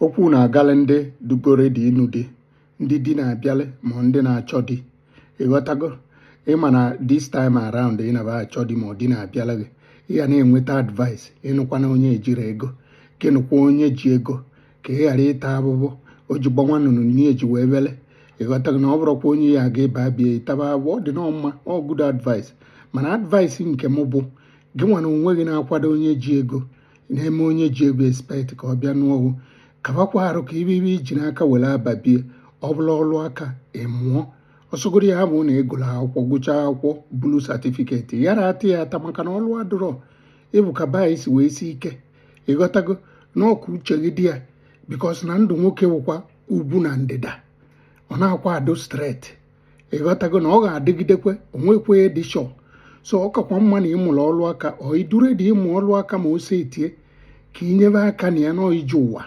okwu na-agala ndị dugoro dị ịnụ di ndị di na-abịalị ma ndị na-achọ di ịghọtago ịma na this time around ị na-aba achọ di ma ọ dị na-abịala gị ị ga na-enweta advice ịnụkwana onye ejiri ego ka ịnụkwa onye ji ego ka ị ghara ịta abụbụ o ji gbanwa nnụnụ nye eji wee bele ịghọtago na ọ bụrụkwa onye ya aga ịba bịa ịtaba abụ ọ dị n'ọmma ọ good advice mana advice nke m bụ gị nwa na onwe gị na-akwado onye ji ego na-eme onye ji ego expect ka ọ bịa n'ọgwụ kabakwa arụ ka ibe iji n'aka were ababie ọ bụla ọlụ aka ịmụọ ọsọgoro ya bụ na ịgụrụ akwụkwọ gụchaa akwụkwọ bulu satifiketi yara atị ya ata maka na ọlụ adụrọ ịbụ ka baanyị si wee si ike ịghọtago na ọkụ uche gị dị ya bikos na ndụ nwoke wụkwa ugwu na ndịda ọ na-akwa adụ stret ịghọtago na ọ ga-adịgidekwe onwekwe dị shọ so ọ kakwa mma na ịmụrụ ọlụ aka ọ idure dị ịmụ ọlụ aka ma o si etie ka inyebe aka na ya na ije ụwa